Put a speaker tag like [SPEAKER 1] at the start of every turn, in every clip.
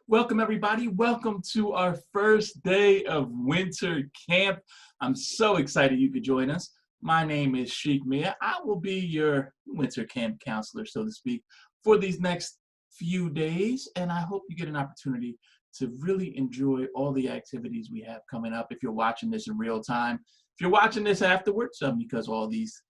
[SPEAKER 1] Welcome, everybody. Welcome to our first day of winter camp. I'm so excited you could join us. My name is Sheikh Mia. I will be your winter camp counselor, so to speak, for these next few days, and I hope you get an opportunity to really enjoy all the activities we have coming up if you're watching this in real time. If you're watching this afterwards, because all these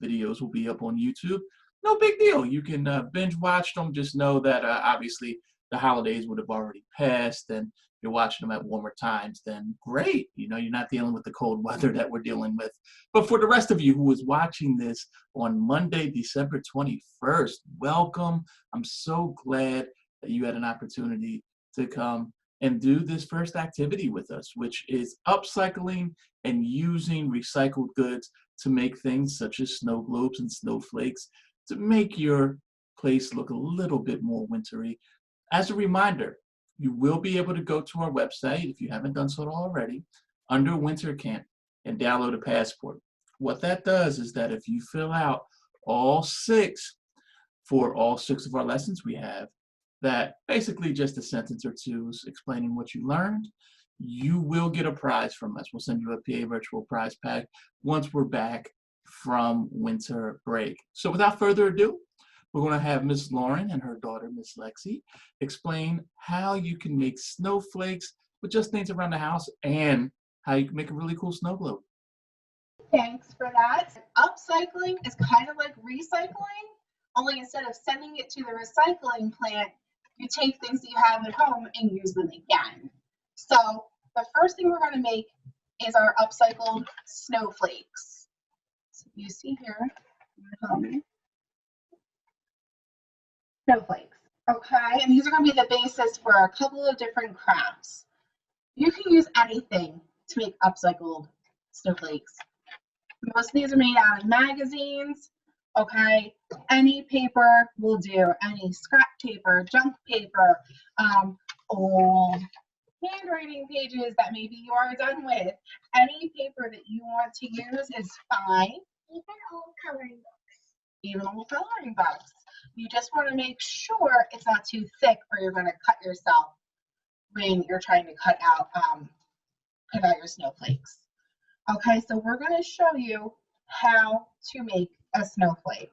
[SPEAKER 1] videos will be up on YouTube, no big deal. You can binge watch them. Just know that obviously the holidays would have already passed and you're watching them at warmer times, then great. You know, you're not dealing with the cold weather that we're dealing with. But for the rest of you who is watching this on Monday, December 21st, welcome. I'm so glad that you had an opportunity to come and do this first activity with us, which is upcycling and using recycled goods to make things such as snow globes and snowflakes to make your place look a little bit more wintry. As a reminder, you will be able to go to our website, if you haven't done so already, under Winter Camp and download a passport. What that does is that if you fill out all six of our lessons we have, that basically just a sentence or two explaining what you learned, you will get a prize from us. We'll send you a PA virtual prize pack once we're back from winter break. So without further ado, we're going to have Miss Lauren and her daughter, Miss Lexi, explain how you can make snowflakes with just things around the house and how you can make a really cool snow globe.
[SPEAKER 2] Thanks for that. Upcycling is kind of like recycling, only instead of sending it to the recycling plant, you take things that you have at home and use them again. So the first thing we're going to make is our upcycled snowflakes. So you see here, snowflakes. Okay, and these are going to be the basis for a couple of different crafts. You can use anything to make upcycled snowflakes. Most of these are made out of magazines. Okay, any paper will do, any scrap paper, junk paper, old handwriting pages that maybe you are done with. Any paper that you want to use is fine.
[SPEAKER 3] Even old coloring books.
[SPEAKER 2] Even old coloring books. You just want to make sure it's not too thick or you're going to cut yourself when you're trying to cut out your snowflakes. Okay, so we're going to show you how to make a snowflake.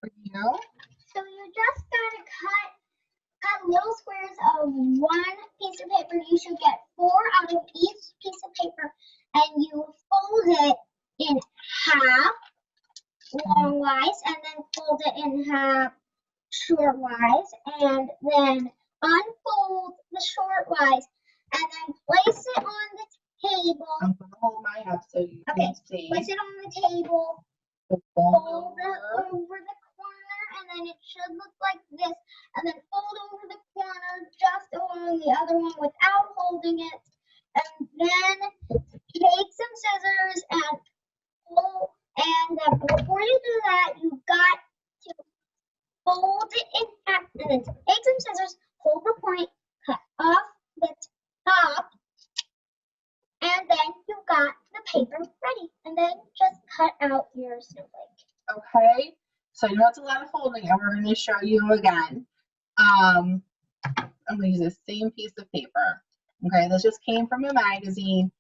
[SPEAKER 2] For you.
[SPEAKER 3] So you just gotta cut little squares of one piece of paper. You should get 4 out of each piece of paper, and you fold it in half longwise, and then fold it in half shortwise, and then unfold the shortwise, and then place it on the table.
[SPEAKER 2] I'm going to hold mine up so you can see.
[SPEAKER 3] Place it on the table. Fold it over the corner, and then it should look like this. And then fold over the corner just along the other one without holding it. And then take some scissors and pull. And then before you do that, you've got to fold it in half. And then take some scissors, hold the point, cut off the top. And then you've got the paper ready, and then just cut out your snowflake.
[SPEAKER 2] Okay, so you know it's a lot of folding, and we're going to show you again. I'm going to use the same piece of paper. Okay, this just came from a magazine.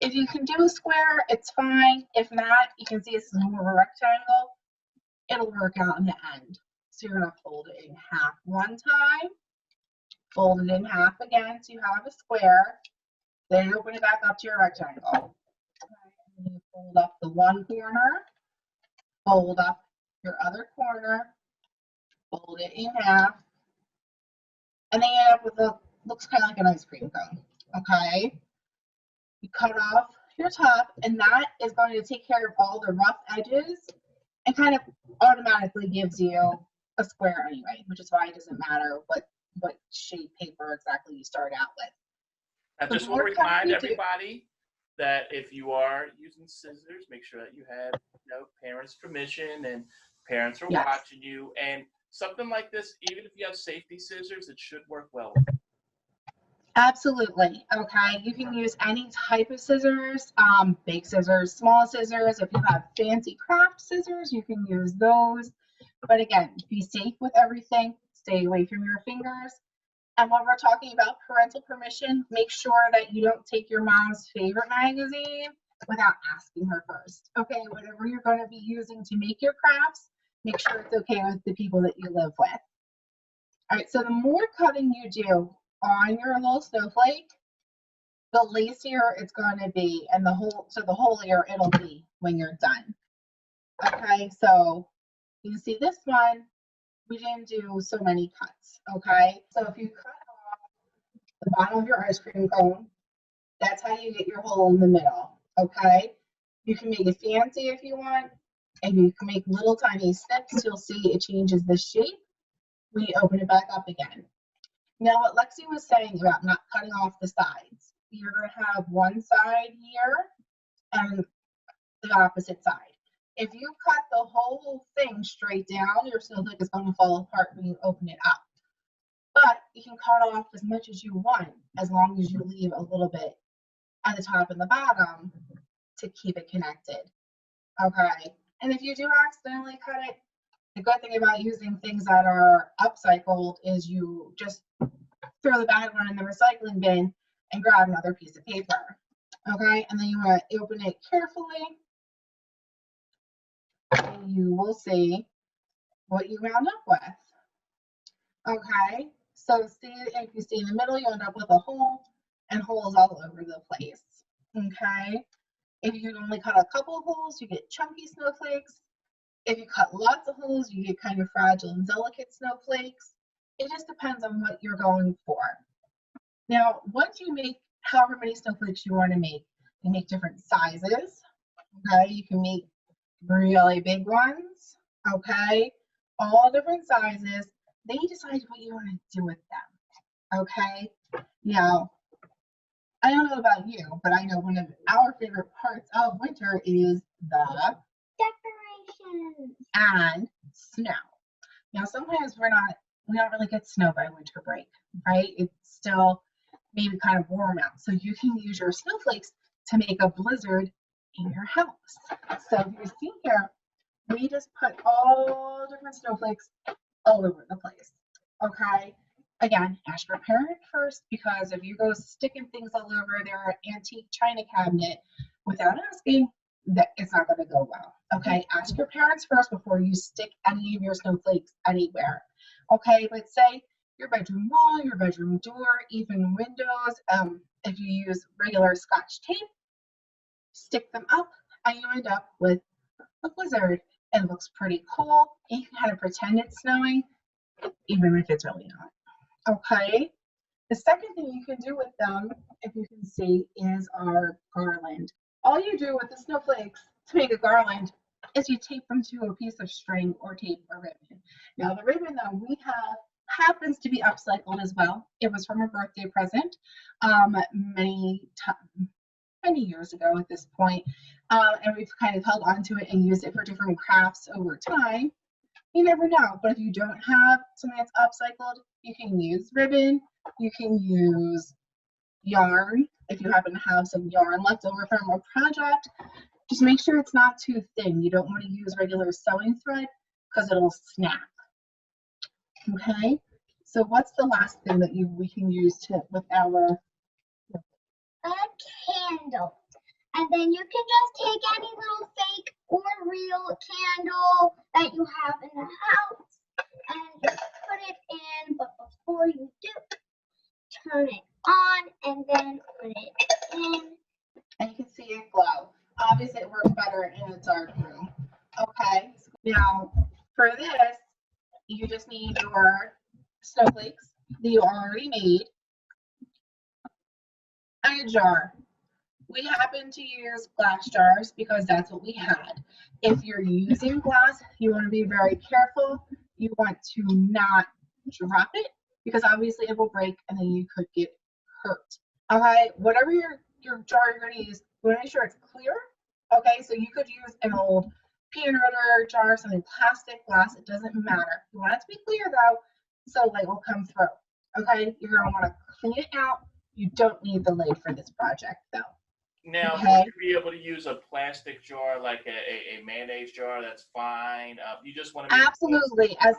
[SPEAKER 2] If you can do a square, it's fine. If not, you can see it's more of a rectangle. It'll work out in the end. So you're going to fold it in half one time, fold it in half again so you have a square. Then open it back up to your rectangle. And then you fold up the one corner, fold up your other corner, fold it in half, and then you end up with a, looks kind of like an ice cream cone. Okay? You cut off your top, and that is going to take care of all the rough edges and kind of automatically gives you a square anyway, which is why it doesn't matter what shape paper exactly you start out with.
[SPEAKER 1] I just want to remind everybody that if you are using scissors, make sure that you have parents' permission and parents are watching you. And something like this, even if you have safety scissors, it should work well.
[SPEAKER 2] Absolutely. Okay, you can use any type of scissors, big scissors, small scissors. If you have fancy craft scissors, you can use those. But again, be safe with everything. Stay away from your fingers. And when we're talking about parental permission, make sure that you don't take your mom's favorite magazine without asking her first. Okay, whatever you're going to be using to make your crafts, make sure it's okay with the people that you live with. All right, so the more cutting you do on your little snowflake, the lacier it's going to be, and the holier it'll be when you're done. Okay, so you can see this one, we didn't do so many cuts. Okay, so if you cut off the bottom of your ice cream cone, that's how you get your hole in the middle. Okay, you can make it fancy if you want, and you can make little tiny snips. You'll see it changes the shape when you open it back up again. Now, what Lexi was saying about not cutting off the sides, you're going to have one side here and the opposite side. If you cut the whole thing straight down, your snowflake is going to fall apart when you open it up. But you can cut off as much as you want, as long as you leave a little bit at the top and the bottom to keep it connected. Okay, and if you do accidentally cut it, the good thing about using things that are upcycled is you just throw the bad one in the recycling bin and grab another piece of paper. Okay, and then you want to open it carefully, and you will see what you wound up with. Okay, so see, if you see in the middle, you end up with a hole and holes all over the place. Okay, if you only cut a couple of holes, you get chunky snowflakes. If you cut lots of holes, you get kind of fragile and delicate snowflakes. It just depends on what you're going for. Now, once you make however many snowflakes you want to make, you make different sizes. Okay, you can make really big ones. Okay, all different sizes. Then you decide what you want to do with them. Okay, now I don't know about you, but I know one of our favorite parts of winter is the
[SPEAKER 3] Decorations.
[SPEAKER 2] and snow. Now, sometimes we don't really get snow by winter break, right? It's still maybe kind of warm out. So you can use your snowflakes to make a blizzard in your house. So if you see here, we just put all different snowflakes all over the place. Okay. Again, ask your parent first, because if you go sticking things all over their antique china cabinet without asking, that it's not going to go well. Okay, ask your parents first before you stick any of your snowflakes anywhere. Okay, but say your bedroom wall, your bedroom door, even windows, if you use regular Scotch tape, stick them up and you end up with a blizzard. It looks pretty cool. You can kind of pretend it's snowing, even if it's really not. Okay, the second thing you can do with them, if you can see, is our garland. All you do with the snowflakes to make a garland is you tape them to a piece of string or tape or ribbon. Now the ribbon that we have happens to be upcycled as well. It was from a birthday present many years ago at this point, and we've kind of held on to it and used it for different crafts over time. You never know, but if you don't have something that's upcycled, you can use ribbon, you can use yarn. If you happen to have some yarn left over from a project, just make sure it's not too thin. You don't want to use regular sewing thread because it'll snap. Okay, so what's the last thing that we can use with our
[SPEAKER 3] A candle. And then you can just take any little fake or real candle that you have in the house and just put it in. But before you do, turn it on and then put it in.
[SPEAKER 2] and you can see it glow. Obviously, it works better in a dark room. Okay, now for this, you just need your snowflakes that you already made and a jar. We happen to use glass jars because that's what we had. If you're using glass, you want to be very careful. You want to not drop it because obviously it will break and then you could get hurt. Okay, whatever your jar you're going to use, you want to make sure it's clear. Okay, so you could use an old peanut butter jar, something plastic, glass, it doesn't matter. You want it to be clear though, so light will come through. Okay, you're going to want to clean it out. You don't need the lid for this project though.
[SPEAKER 1] Now,
[SPEAKER 2] Okay.
[SPEAKER 1] would you be able to use a plastic jar, like a mayonnaise jar? That's fine. You just want to make
[SPEAKER 2] Absolutely. As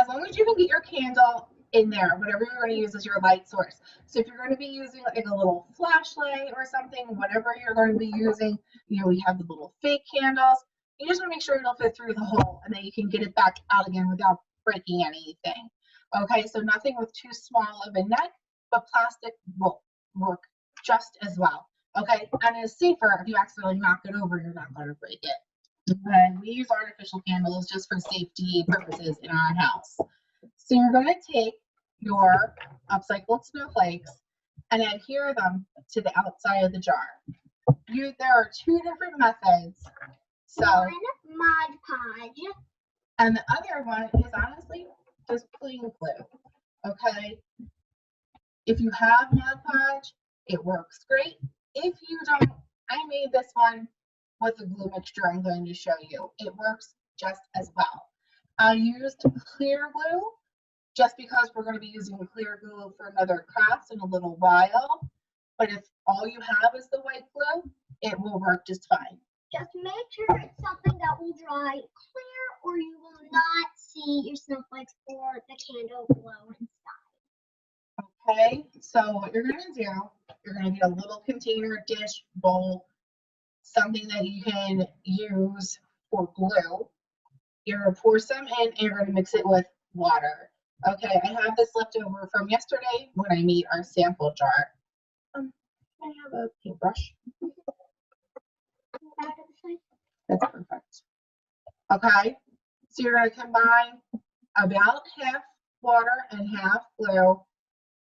[SPEAKER 2] long as you can get your candle in there, whatever you're going to use as your light source. So if you're going to be using like a little flashlight or something, whatever you're going to be using, you know, we have the little fake candles. You just want to make sure it'll fit through the hole and then you can get it back out again without breaking anything. Okay, so nothing with too small of a neck, but plastic will work just as well. Okay, and it's safer if you accidentally knock it over, you're not going to break it. Okay, we use artificial candles just for safety purposes in our house. So you're going to take your upcycled snowflakes and adhere them to the outside of the jar. There are two different methods. So,
[SPEAKER 3] One, Mod Podge.
[SPEAKER 2] and the other one is honestly just plain glue. Okay, if you have Mod Podge, it works great. If you don't, I made this one with the glue mixture I'm going to show you. It works just as well. I used clear glue just because we're going to be using clear glue for another craft in a little while. But if all you have is the white glue, it will work just fine.
[SPEAKER 3] Just make sure it's something that will dry clear or you will not see your snowflakes or the candle glow inside.
[SPEAKER 2] Okay, so what you're going to do, you're going to get a little container, dish, bowl, something that you can use for glue. You're going to pour some in and you're going to mix it with water. Okay, I have this left over from yesterday when I made our sample jar. I have a paintbrush. That's perfect. Okay, so you're going to combine about half water and half glue,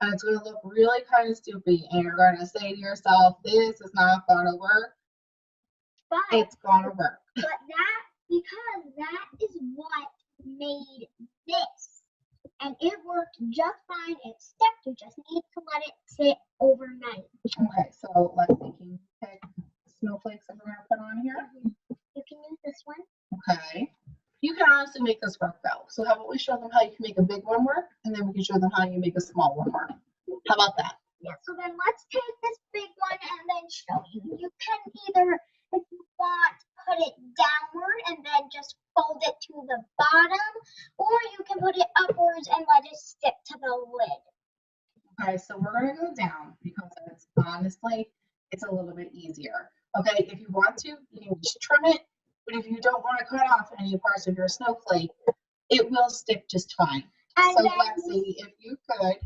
[SPEAKER 2] and it's going to look really kind of soupy, and you're going to say to yourself, this is not going to work.
[SPEAKER 3] But
[SPEAKER 2] It's going to work.
[SPEAKER 3] because that is what made this. And it worked just fine. It stuck. You just need to let it sit overnight.
[SPEAKER 2] Okay, so let's see. Can you pick snowflakes that we're going to put on here?
[SPEAKER 3] You can use this one.
[SPEAKER 2] Okay. You can honestly make this work though. So how about we show them how you can make a big one work, and then we can show them how you make a small one work. How about that?
[SPEAKER 3] Yeah, so then let's take this big one and then show you. You can either, if you want, put it downward and then just fold it to the bottom, or you can put it upwards and let it stick to the lid.
[SPEAKER 2] Okay, so we're going to go down because it's honestly, it's a little bit easier. Okay, if you want to, you can just trim it, but if you don't want to cut off any parts of your snowflake, it will stick just fine.
[SPEAKER 3] And
[SPEAKER 2] So
[SPEAKER 3] then
[SPEAKER 2] Lexi, if you could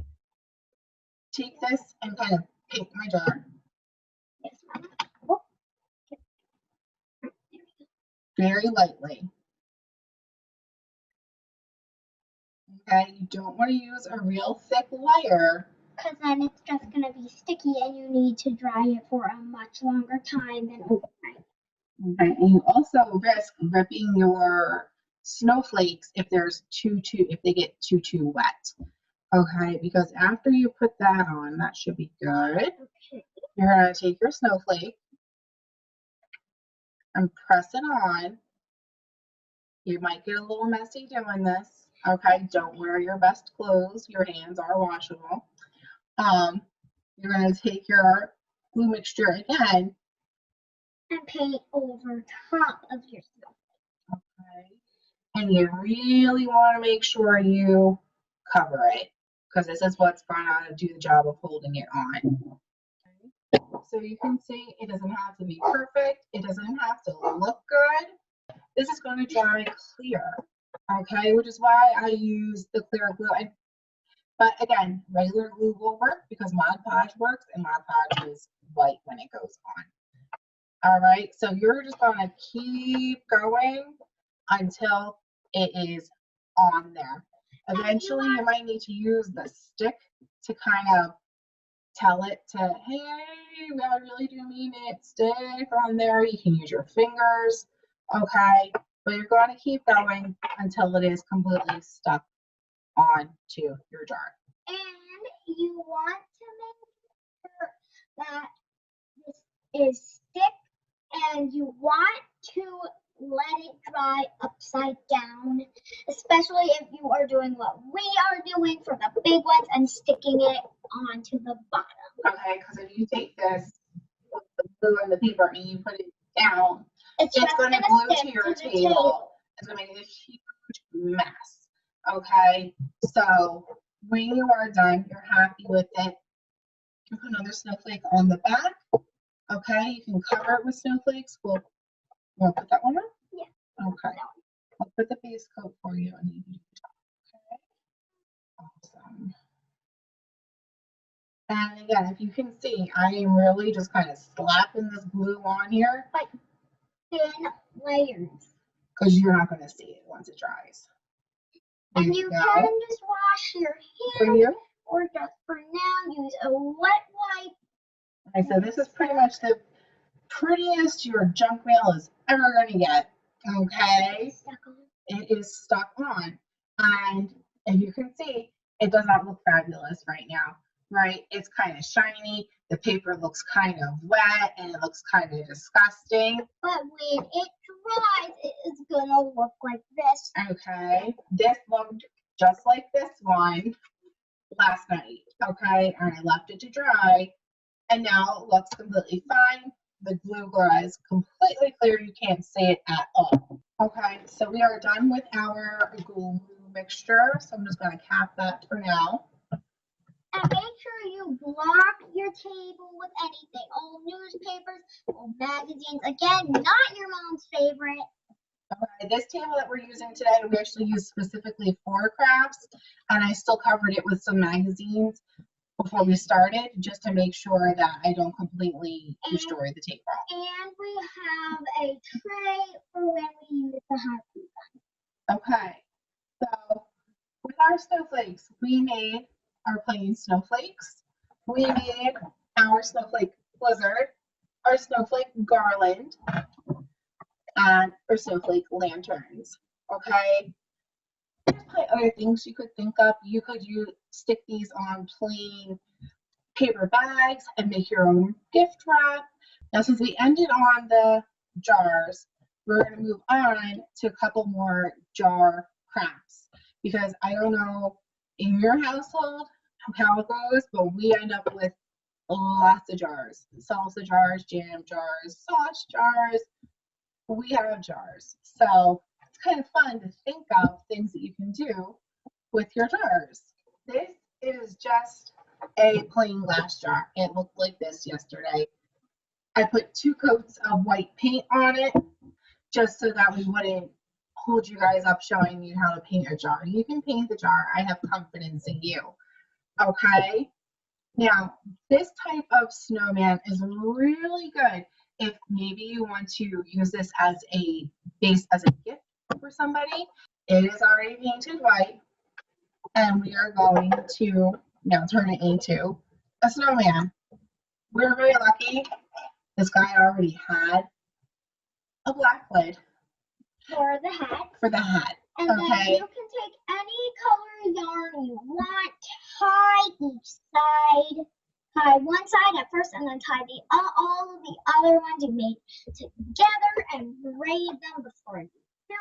[SPEAKER 2] take this and kind of paint my jar.
[SPEAKER 3] Yes, Mama.
[SPEAKER 2] Very lightly. Okay, you don't want to use a real thick layer.
[SPEAKER 3] Because then it's just going to be sticky and you need to dry it for a much longer time than overnight.
[SPEAKER 2] Okay, and you also risk ripping your snowflakes if if they get too wet. Okay, because after you put that on, that should be good.
[SPEAKER 3] Okay.
[SPEAKER 2] You're gonna take your snowflake and press it on. You might get a little messy doing this. Okay, don't wear your best clothes. Your hands are washable. You're gonna take your glue mixture again.
[SPEAKER 3] And paint over top of your snowflake.
[SPEAKER 2] Okay. And you really want to make sure you cover it because this is what's going to do the job of holding it on. Okay. So you can see it doesn't have to be perfect. It doesn't have to look good. This is going to dry clear. Okay, which is why I use the clear glue. But again, regular glue will work because Mod Podge works and Mod Podge is white when it goes on. All right, so you're just going to keep going until it is on there. Eventually, you might need to use the stick to kind of tell it to, hey, I really do mean it, stick on there. You can use your fingers, okay? But you're going to keep going until it is completely stuck onto your jar.
[SPEAKER 3] And you want to make sure that this is stick. And you want to let it dry upside down, especially if you are doing what we are doing for the big ones and sticking it onto the bottom.
[SPEAKER 2] Okay, because if you take this with the glue and the paper and you put it down, it's going to glue to your table. It's going to make a huge mess. Okay, so When you are done, you're happy with it, you put another snowflake on the back. Okay, you can cover it with snowflakes. We'll put that one on?
[SPEAKER 3] Yeah.
[SPEAKER 2] Okay. I'll put the base coat for you and you can do the top. Okay. Awesome. And again, if you can see, I am really just kind of slapping this glue on here.
[SPEAKER 3] Like thin layers.
[SPEAKER 2] Because you're not going to see it once it dries. There
[SPEAKER 3] And you
[SPEAKER 2] go.
[SPEAKER 3] can just wash your
[SPEAKER 2] For
[SPEAKER 3] hands,
[SPEAKER 2] you.
[SPEAKER 3] or just for now, use a wet wipe.
[SPEAKER 2] Okay, so this is pretty much the prettiest your junk mail is ever going to get. Okay. It is stuck on. And as you can see, it does not look fabulous right now, right? It's kind of shiny. The paper looks kind of wet and it looks kind of disgusting.
[SPEAKER 3] But when it dries, it is gonna look like this.
[SPEAKER 2] Okay. This looked just like this one last night. Okay. And I left it to dry. And now it looks completely fine. The glue dries completely clear. You can't see it at all. Okay, so we are done with our glue mixture. So I'm just going to cap that for now.
[SPEAKER 3] And make sure you block your table with anything. Old newspapers, old magazines. Again, not your mom's favorite.
[SPEAKER 2] Okay, this table that we're using today, we actually used specifically for crafts. And I still covered it with some magazines before we started, just to make sure that I don't completely destroy the table.
[SPEAKER 3] And we have a tray for when we use the hot glue gun.
[SPEAKER 2] Okay, so with our snowflakes, we made our plain snowflakes. We made our snowflake blizzard, our snowflake garland, and our snowflake lanterns. Okay. There's probably other things you could think of. You could stick these on plain paper bags and make your own gift wrap. Now, since we ended on the jars, we're going to move on to a couple more jar crafts, because I don't know in your household how it goes, but we end up with lots of jars. Salsa jars, jam jars, sauce jars. We have jars. So it's kind of fun to think of things that you can do with your jars. This is just a plain glass jar. It looked like this yesterday. I put 2 coats of white paint on it just so that we wouldn't hold you guys up showing you how to paint a jar. You can paint the jar. I have confidence in you. Okay. Now, this type of snowman is really good if maybe you want to use this as a base, as a gift for somebody. It is already painted white, and we are going to now turn it into a snowman. We're very lucky. This guy already had a black lid
[SPEAKER 3] For the hat.
[SPEAKER 2] for the hat.
[SPEAKER 3] And
[SPEAKER 2] Okay.
[SPEAKER 3] then you can take any color yarn you want, tie each side. Tie one side at first and then tie all of the other ones you made together and braid them before you do.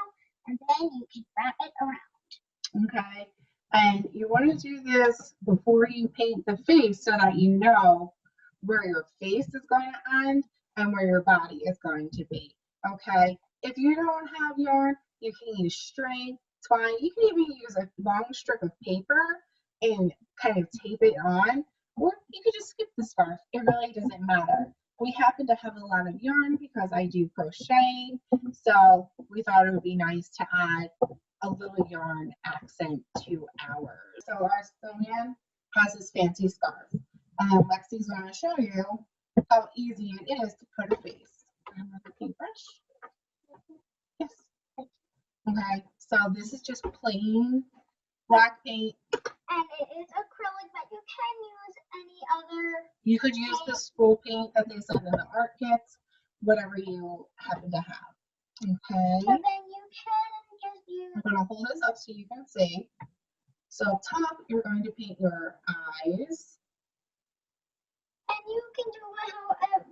[SPEAKER 3] And then you can wrap it around.
[SPEAKER 2] Okay. And you want to do this before you paint the face so that you know where your face is going to end and where your body is going to be. Okay. If you don't have yarn, you can use string. It's fine. You can even use a long strip of paper and kind of tape it on, or you could just skip the scarf. It really doesn't matter. We happen to have a lot of yarn because I do crocheting, so we thought it would be nice to add a little yarn accent to ours. So our snowman has this fancy scarf, and Lexi's going to show you how easy it is to put a face. Another paintbrush. Yes. Okay, so this is just plain black paint.
[SPEAKER 3] And it is acrylic, but you can use any other.
[SPEAKER 2] You could use the school paint that they send in the art kits, whatever you happen to have. Okay.
[SPEAKER 3] So then you can just use.
[SPEAKER 2] I'm going to hold this up so you can see. So up top, you're going to paint your eyes.
[SPEAKER 3] And you can do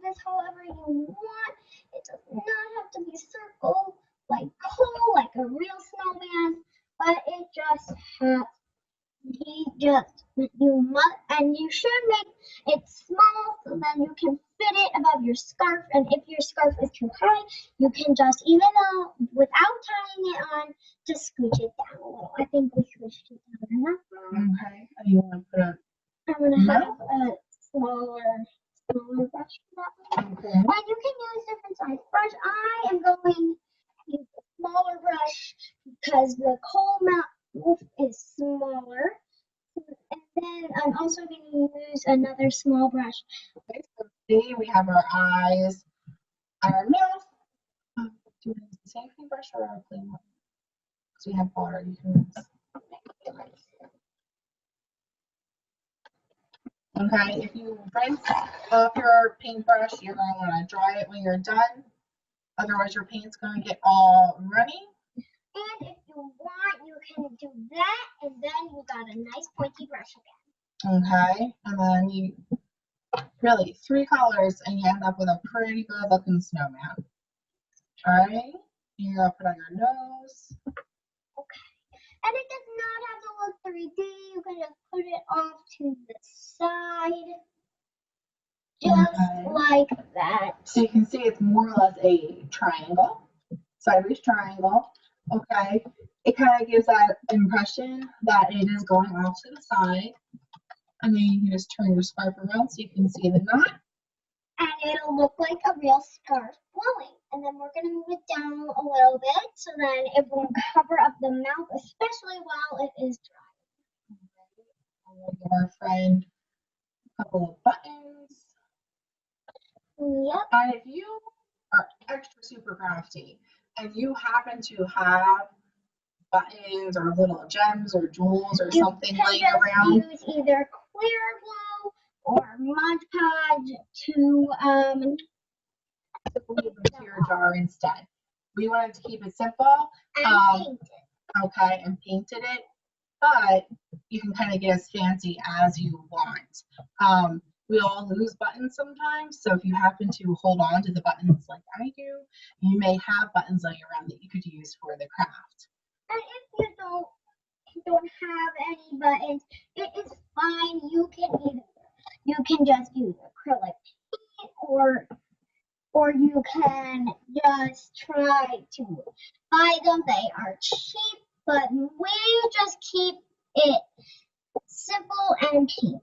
[SPEAKER 3] this however you want. It does not have to be circle like cool, like a real snowman, but it just has. You should make it small so then you can fit it above your scarf. And if your scarf is too high, you can just, even though without tying it on, just scooch it down a little. I think we scooched it down enough.
[SPEAKER 2] Okay. I You want to put a
[SPEAKER 3] I'm gonna have a smaller brush for that one.
[SPEAKER 2] okay.
[SPEAKER 3] And you can use different size brush. I am going to use a smaller brush because the coal mouth is smaller. And then I'm also going to use another small brush.
[SPEAKER 2] Okay, so see, we have our eyes, our mouth. Do you want to use the same paintbrush or a clean one? Because we have water, you can use. Okay, if you rinse off your paintbrush, you're going to want to dry it when you're done. Otherwise, your paint's going to get all runny.
[SPEAKER 3] And if you want, you can do that, and then you got a nice pointy brush again.
[SPEAKER 2] Okay, and then you really 3 colors, and you end up with a pretty good looking snowman. All right, you're going to put on your nose.
[SPEAKER 3] And it does not have to look 3D. You can just put it off to the side. Just like that.
[SPEAKER 2] So you can see it's more or less a triangle, sideways triangle. Okay, it kind of gives that impression that it is going off to the side. And then you can just turn your scarf around so you can see the knot.
[SPEAKER 3] And it'll look like a real scarf blowing. And then we're going to move it down a little bit so then it won't cover up the mouth, especially while it is dry.
[SPEAKER 2] We'll give our friend a couple of buttons.
[SPEAKER 3] Yep.
[SPEAKER 2] And if you are extra super crafty and you happen to have buttons or little gems or jewels or something laying around,
[SPEAKER 3] you can just use either clear glue or Mod Podge to
[SPEAKER 2] put it into your jar instead. We wanted to keep it simple.
[SPEAKER 3] paint it.
[SPEAKER 2] Okay, and painted it, but you can kind of get as fancy as you want. We all lose buttons sometimes, so if you happen to hold on to the buttons like I do, you may have buttons laying around that you could use for the craft.
[SPEAKER 3] And if you don't have any buttons, it is fine. You can just use acrylic paint or you can just try to buy them. They are cheap, but we just keep it simple and paint.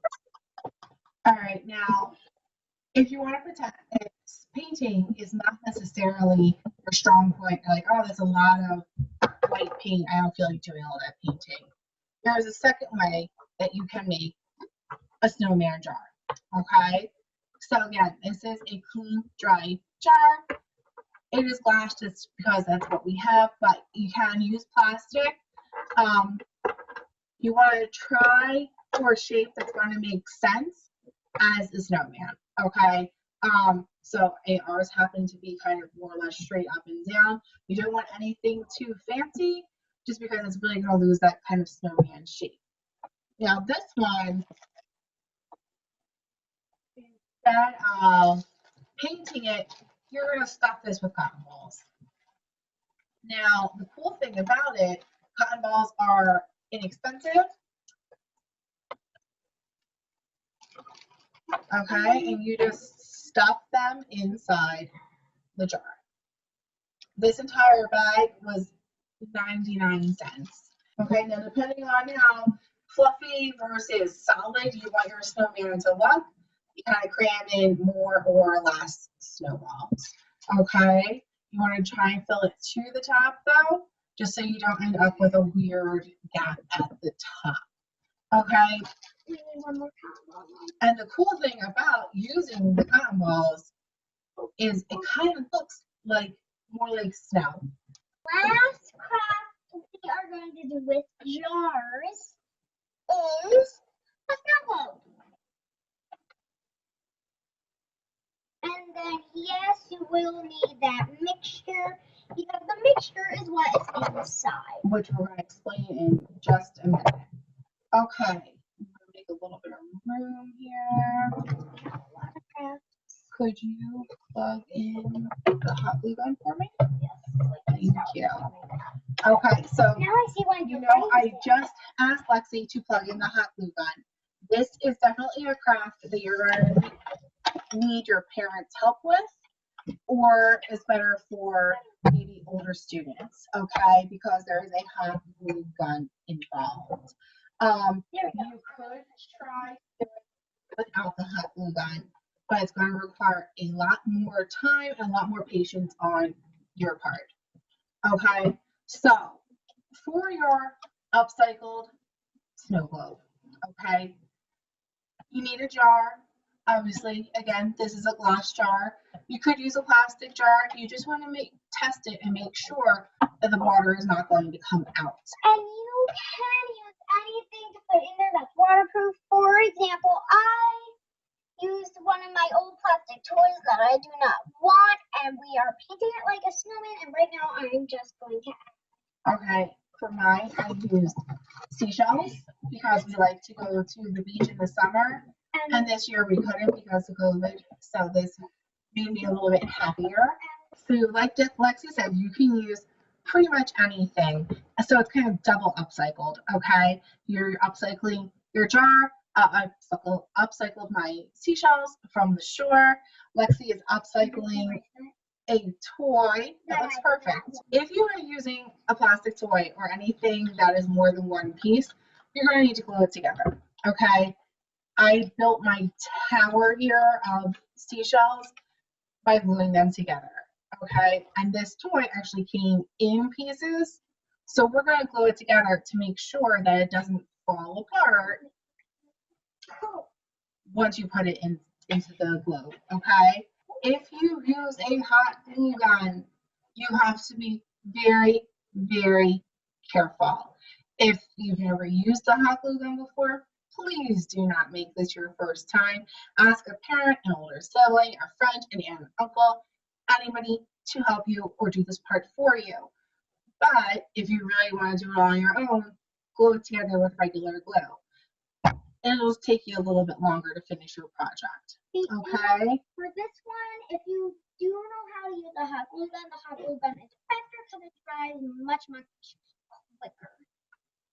[SPEAKER 2] All right, now, if you want to pretend that painting is not necessarily your strong point, like, oh, there's a lot of white paint, I don't feel like doing all that painting. There's a second way that you can make a snowman jar, okay? So again, this is a clean, dry jar. It is glass just because that's what we have, but you can use plastic. You want to try for a shape that's going to make sense as a snowman, okay? So ours happen to be kind of more or less straight up and down. You don't want anything too fancy, just because it's really going to lose that kind of snowman shape. Now this one, instead of painting it, you're going to stuff this with cotton balls. Now the cool thing about it, cotton balls are inexpensive. Okay, and you just stuff them inside the jar. This entire bag was 99 cents. Okay, now depending on how fluffy versus solid you want your snowman to look, you kind of cram in more or less snowballs. Okay, you want to try and fill it to the top though, just so you don't end up with a weird gap at the top. Okay.
[SPEAKER 3] We need one more cotton ball.
[SPEAKER 2] And the cool thing about using the cotton balls is it kind of looks like more like snow.
[SPEAKER 3] Last craft we are going to do with jars is a snow globe. And then yes, you will need that mixture because the mixture is what is inside.
[SPEAKER 2] Which we're going to explain in just a minute. Okay, I'm going to make a little bit of room here.
[SPEAKER 3] We have a lot of crafts.
[SPEAKER 2] Could you plug in the hot glue gun for me?
[SPEAKER 3] Yes.
[SPEAKER 2] Thank you. Okay, so
[SPEAKER 3] Now I see why
[SPEAKER 2] you know I just asked Lexi to plug in the hot glue gun. This is definitely a craft that you're going to need your parents' help with, or is better for maybe older students, okay, because there is a hot glue gun involved.
[SPEAKER 3] There we go.
[SPEAKER 2] You could try without the hot glue gun, but it's going to require a lot more time and a lot more patience on your part. Okay, so for your upcycled snow globe, okay, you need a jar. Obviously, again, this is a glass jar. You could use a plastic jar. You just want to test it and make sure that the water is not going to come out.
[SPEAKER 3] And you can use anything to put in there that's waterproof. For example, I used one of my old plastic toys that I do not want, and we are painting it like a snowman, and right now I'm just going to
[SPEAKER 2] Okay, for mine, I used seashells because we like to go to the beach in the summer. And this year we couldn't because of COVID, so this made me a little bit happier. So like Lexi said, you can use pretty much anything. So it's kind of double upcycled, okay? You're upcycling your jar. I upcycled my seashells from the shore. Lexi is upcycling a toy. That looks perfect. If you are using a plastic toy or anything that is more than one piece, you're going to need to glue it together, okay? I built my tower here of seashells by gluing them together, okay? And this toy actually came in pieces, so we're going to glue it together to make sure that it doesn't fall apart once you put it into the glue, okay? If you use a hot glue gun, you have to be very, very careful. If you've never used a hot glue gun before, please do not make this your first time. Ask a parent, an older sibling, a friend, an aunt, uncle, anybody to help you or do this part for you. But if you really want to do it on your own, glue it together with regular glue. It'll take you a little bit longer to finish your project. Okay?
[SPEAKER 3] For this one, if you do know how to use the hot glue gun is faster because it dries much, much quicker.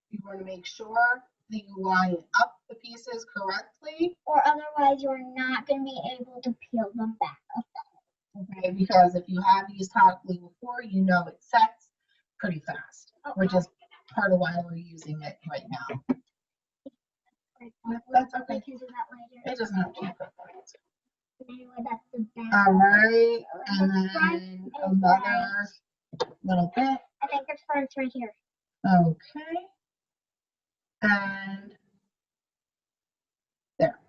[SPEAKER 2] You want to make sure that you line up the pieces correctly.
[SPEAKER 3] Or otherwise you're not going to be able to peel them back up.
[SPEAKER 2] Okay, because if you have used hot glue before, you know it sets pretty fast, which is part of why we're using it right now. That's okay.
[SPEAKER 3] We can do that later.
[SPEAKER 2] It doesn't have to be perfect.
[SPEAKER 3] Anyway, that's the back.
[SPEAKER 2] All right, and then another little bit.
[SPEAKER 3] I think the front's right here.
[SPEAKER 2] Okay. And there.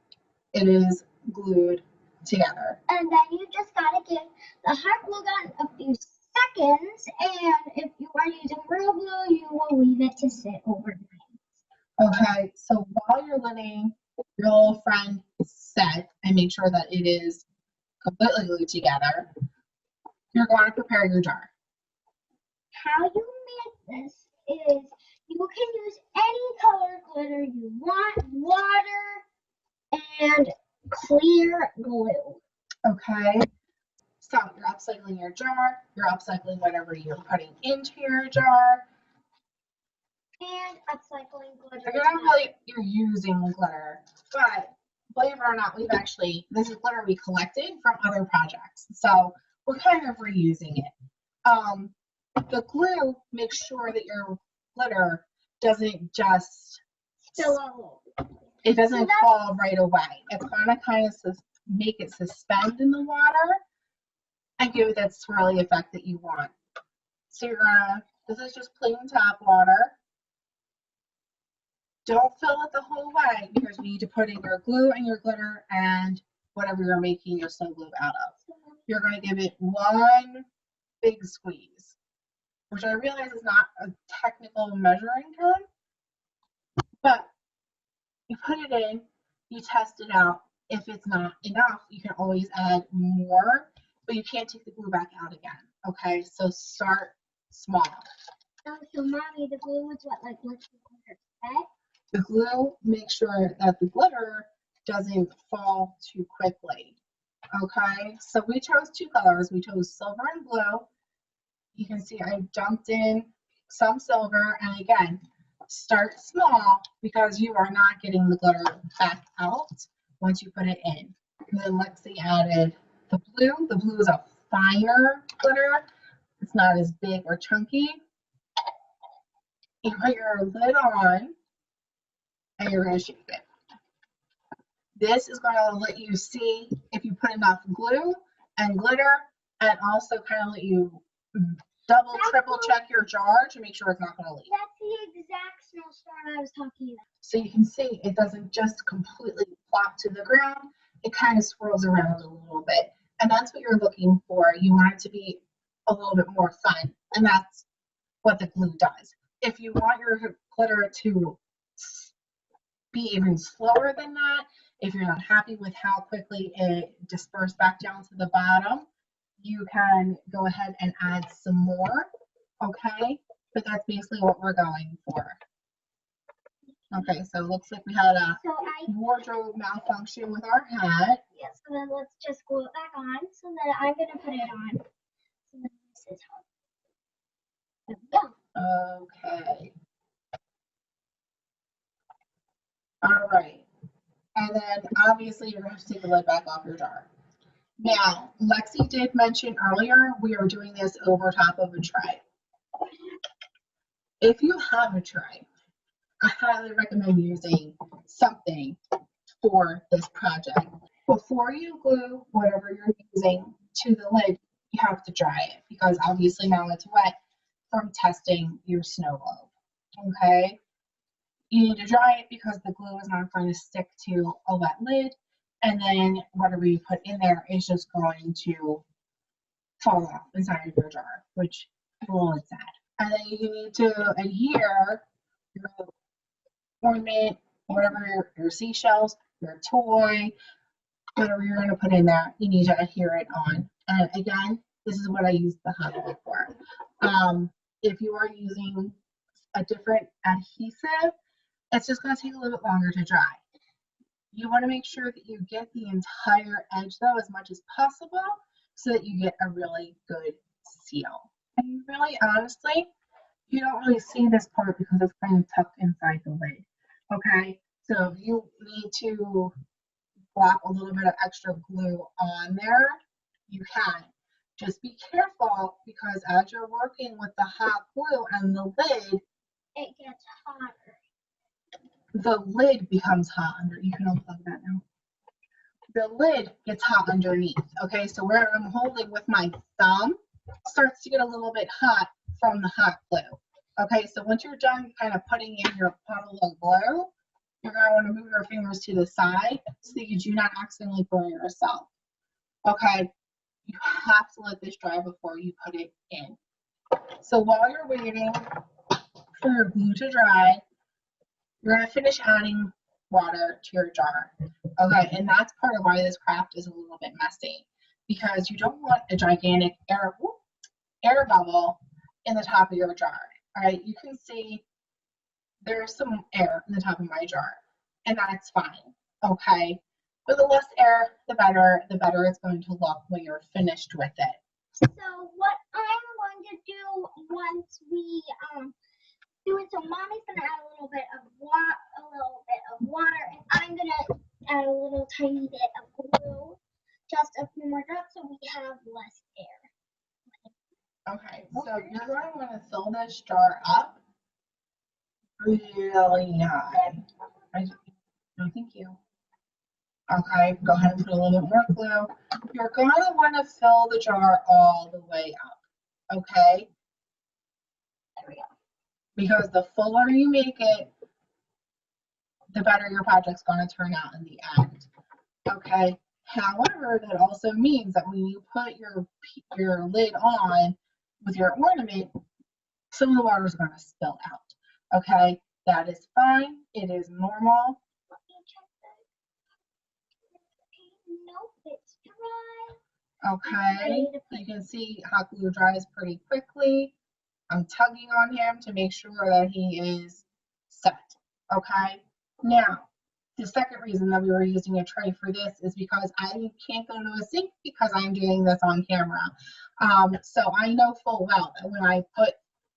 [SPEAKER 2] It is glued together.
[SPEAKER 3] And then you just gotta give the hot glue gun a few seconds, and if you are using real glue, you will leave it to sit overnight.
[SPEAKER 2] Okay, so while you're letting your little friend set and make sure that it is completely glued together, you're going to prepare your jar.
[SPEAKER 3] How you make this is you can use any color glitter you want, water, and clear glue.
[SPEAKER 2] Okay, so you're upcycling your jar, you're upcycling whatever you're putting into your jar.
[SPEAKER 3] And upcycling glitter.
[SPEAKER 2] You're using glitter, but believe it or not, this is glitter we collected from other projects, so we're kind of reusing it. The glue makes sure that your glitter doesn't just
[SPEAKER 3] spill all over.
[SPEAKER 2] It doesn't fall right away. It's gonna kind of make it suspend in the water and give it that swirly effect that you want. So this is just plain tap water. Don't fill it the whole way because you need to put in your glue and your glitter and whatever you're making your snow glue out of. You're going to give it one big squeeze, which I realize is not a technical measuring term, but you put it in, you test it out. If it's not enough, you can always add more, but you can't take the glue back out again. Okay, so start small.
[SPEAKER 3] Oh, so mommy, the glue is what lets the glitter set?
[SPEAKER 2] The glue makes sure that the glitter doesn't fall too quickly. Okay, so we chose two colors. We chose silver and blue. You can see I dumped in some silver, and again, start small because you are not getting the glitter back out once you put it in. And then Lexi added the blue. The blue is a finer glitter. It's not as big or chunky. You put your lid on. and you're going to shape it. This is going to let you see if you put enough glue and glitter, and also kind of let you double, triple check your jar to make sure it's not going to leak.
[SPEAKER 3] That's the exact snowstorm I was talking about.
[SPEAKER 2] So you can see it doesn't just completely plop to the ground, it kind of swirls around a little bit. And that's what you're looking for. You want it to be a little bit more fun, and that's what the glue does. If you want your glitter to be even slower than that, if you're not happy with how quickly it dispersed back down to the bottom, you can go ahead and add some more, okay? But that's basically what we're going for. Okay, so it looks like we had a wardrobe malfunction with our hat.
[SPEAKER 3] Yeah, so then let's just glue it back on. So then I'm going to put it on. So then this is how. There we go.
[SPEAKER 2] Okay. All right. And then obviously you're going to have to take the lid back off your jar. Now, Lexi did mention earlier we are doing this over top of a tray. If you have a tray, I highly recommend using something for this project. Before you glue whatever you're using to the lid, you have to dry it because obviously now it's wet from testing your snow globe. Okay? You need to dry it because the glue is not going to stick to a wet lid, and then whatever you put in there is just going to fall off inside of your jar, which is a little sad. And then you need to adhere your ornament, whatever your seashells, your toy, whatever you're going to put in there, you need to adhere it on. And again, this is what I use the hot glue for. If you are using a different adhesive, it's just going to take a little bit longer to dry. You want to make sure that you get the entire edge though as much as possible so that you get a really good seal. And really honestly, you don't really see this part because it's kind of tucked inside the lid. Okay, so if you need to plop a little bit of extra glue on there, you can. Just be careful because as you're working with the hot glue and the lid,
[SPEAKER 3] It gets hotter.
[SPEAKER 2] the lid becomes hot under. You can unplug that now. The lid gets hot underneath. Okay, so where I'm holding with my thumb starts to get a little bit hot from the hot glue. Okay, so once you're done kind of putting in your puddle of glue, you're going to want to move your fingers to the side so that you do not accidentally burn yourself. Okay, you have to let this dry before you put it in. So while you're waiting for your glue to dry, you're going to finish adding water to your jar. Okay, and that's part of why this craft is a little bit messy, because you don't want a gigantic air bubble in the top of your jar. All right, you can see there's some air in the top of my jar, and that's fine. Okay, but the less air, the better it's going to look when you're finished with it.
[SPEAKER 3] So what I'm going to do once we do it, so mommy's gonna add a little bit of water, and I'm gonna add a little tiny bit of glue, just a few more drops, so we have less air.
[SPEAKER 2] Okay, so you're going to want to fill this jar up really high. No, thank you. Okay, go ahead and put a little bit more glue. You're going to want to fill the jar all the way up. Okay, there we go. Because the fuller you make it, the better your project's going to turn out in the end. Okay. However, that also means that when you put your lid on with your ornament, some of the water is going to spill out. Okay, that is fine. It is normal.
[SPEAKER 3] Let me check that. Nope, it's dry.
[SPEAKER 2] Okay, you can see hot glue dries pretty quickly. I'm tugging on him to make sure that he is set. Okay, now the second reason that we were using a tray for this is because I can't go to a sink because I'm doing this on camera. So I know full well that when I put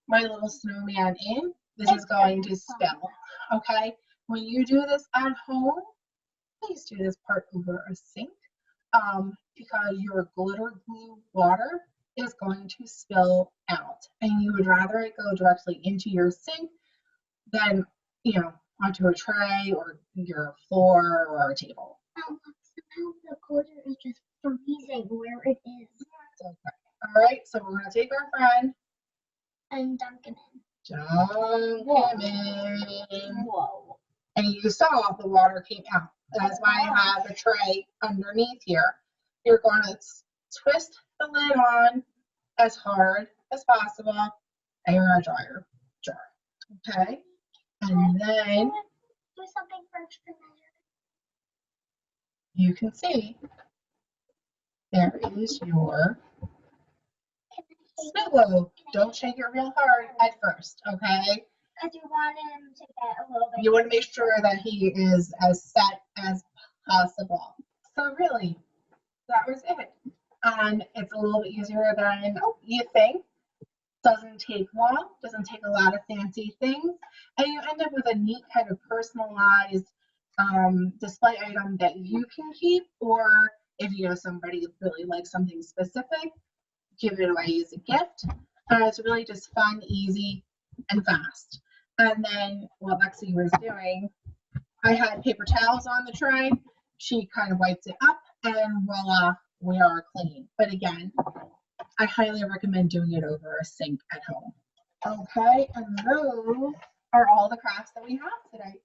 [SPEAKER 2] my little snowman in, this is going to spill. Okay, when you do this at home, please do this part over a sink because your glitter glue water is going to spill out, and you would rather it go directly into your sink than, you know, onto a tray or your floor or a table.
[SPEAKER 3] Somehow the closure is just freezing where it is.
[SPEAKER 2] Okay. All right, so we're going to take our friend
[SPEAKER 3] And dunk him in.
[SPEAKER 2] dunk him in.
[SPEAKER 3] Whoa.
[SPEAKER 2] And you saw the water came out. That's why I have a tray underneath here. You're going to twist the lid on as hard as possible, and you're going to draw your jar. Okay? And then
[SPEAKER 3] Do something for extra measure.
[SPEAKER 2] you can see there is your snow globe. Don't shake it real hard at first, okay?
[SPEAKER 3] Because you want him to get a little bit.
[SPEAKER 2] You want to make sure that he is as set as possible. So really, that was it. And it's a little bit easier than you think. Doesn't take long, doesn't take a lot of fancy things, and you end up with a neat kind of personalized display item that you can keep, or if you know somebody really likes something specific, give it away as a gift. It's really just fun, easy, and fast. And then what Lexi was doing, I had paper towels on the tray. She kind of wiped it up, and voila, we are clean. But again, I highly recommend doing it over a sink at home. Okay, and those are all the crafts that we have today.